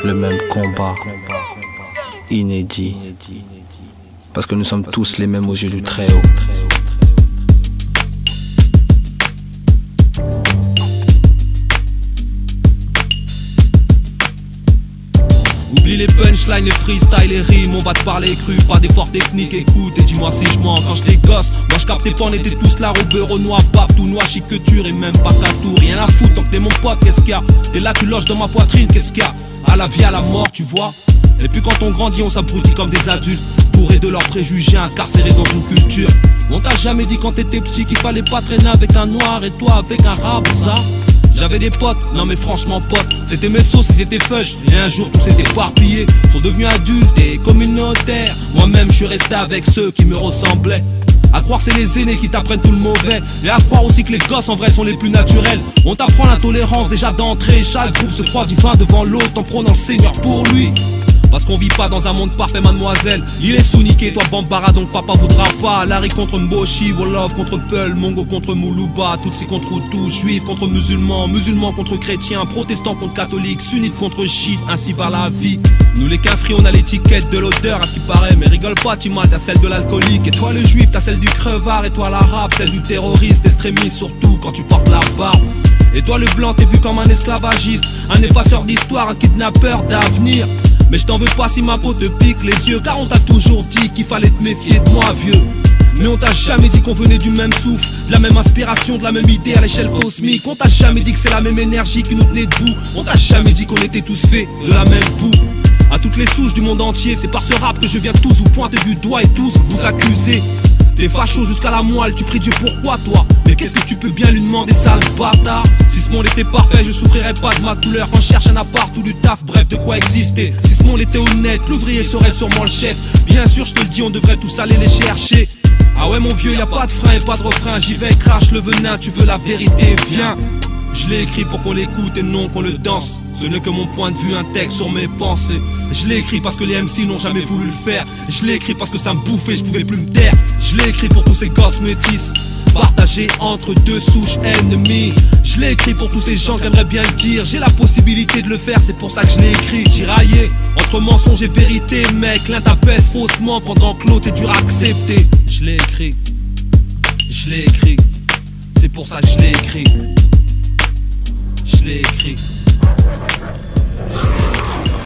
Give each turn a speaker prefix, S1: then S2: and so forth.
S1: le même combat, inédit, parce que nous sommes tous les mêmes aux yeux du Très-Haut.
S2: Oublie les punchlines, les freestyles, les rimes, on va te parler cru, pas d'efforts techniques, écoute et dis-moi si je mens. Quand j'étais gosse, moi je captais pas, on était tous là au beurre, au noix, pape, tout noix, chiqueture et même pas qu'à tout. Rien à foutre, tant que t'es mon pote, qu'est-ce qu'il y a? T'es là, tu loges dans ma poitrine, qu'est-ce qu'il y a? À la vie, à la mort, tu vois. Et puis quand on grandit, on s'abrutit comme des adultes, bourrés de leurs préjugés, incarcérés dans une culture. On t'a jamais dit quand t'étais petit qu'il fallait pas traîner avec un noir et toi avec un rap, ça? J'avais des potes, non mais franchement potes, c'était mes sauces, ils étaient fudge. Et un jour tous s'est éparpillé, sont devenus adultes et communautaires. Moi-même je suis resté avec ceux qui me ressemblaient. À croire c'est les aînés qui t'apprennent tout le mauvais, et à croire aussi que les gosses en vrai sont les plus naturels. On t'apprend l'intolérance déjà d'entrée, chaque groupe se croit divin devant l'autre en prônant le Seigneur pour lui. Parce qu'on vit pas dans un monde parfait, mademoiselle. Il est sous-niqué, toi Bambara, donc papa voudra pas. Larry contre Mboshi, Wolof contre Peul, Mongo contre Moulouba, Tutsi contre Hutu, Juifs contre musulmans, musulmans contre chrétiens, protestants contre catholiques, sunnites contre chiites, ainsi va la vie. Nous les cafris, on a l'étiquette de l'odeur à ce qui paraît, mais rigole pas, Tima, t'as celle de l'alcoolique. Et toi le juif, t'as celle du crevard, et toi l'arabe, celle du terroriste, extrémiste, surtout quand tu portes la barbe. Et toi le blanc, t'es vu comme un esclavagiste, un effaceur d'histoire, un kidnappeur d'avenir. Mais je t'en veux pas si ma peau te pique les yeux, car on t'a toujours dit qu'il fallait te méfier de moi, vieux. Mais on t'a jamais dit qu'on venait du même souffle, de la même inspiration, de la même idée à l'échelle cosmique. On t'a jamais dit que c'est la même énergie qui nous tenait debout. On t'a jamais dit qu'on était tous faits de la même boue. À toutes les souches du monde entier, c'est par ce rap que je viens tous vous pointer du doigt et tous vous accuser. T'es facho jusqu'à la moelle, tu pries Dieu pourquoi toi? Mais qu'est-ce que tu peux bien lui demander, sale bâtard? Si ce monde était parfait, je souffrirais pas de ma couleur. Quand je cherche un appart ou du taf, bref de quoi exister. Si ce monde était honnête, l'ouvrier serait sûrement le chef. Bien sûr je te le dis, on devrait tous aller les chercher. Ah ouais mon vieux, y a pas de frein et pas de refrain. J'y vais, crache le venin, tu veux la vérité, viens. Je l'ai écrit pour qu'on l'écoute et non qu'on le danse. Ce n'est que mon point de vue, un texte sur mes pensées. Je l'ai écrit parce que les MC n'ont jamais voulu le faire. Je l'ai écrit parce que ça me bouffait, je pouvais plus me taire. Je l'ai écrit pour tous ces gosses métis, partagés entre deux souches ennemies. Je l'ai écrit pour tous ces gens qui aimeraient bien le dire. J'ai la possibilité de le faire, c'est pour ça que je l'ai écrit. Tiraillé entre mensonge et vérité, mec. L'un t'apaise faussement pendant que l'autre est dur à accepter. Je l'ai écrit, je l'ai écrit, c'est pour ça que je l'ai écrit. Je l'ai écrit.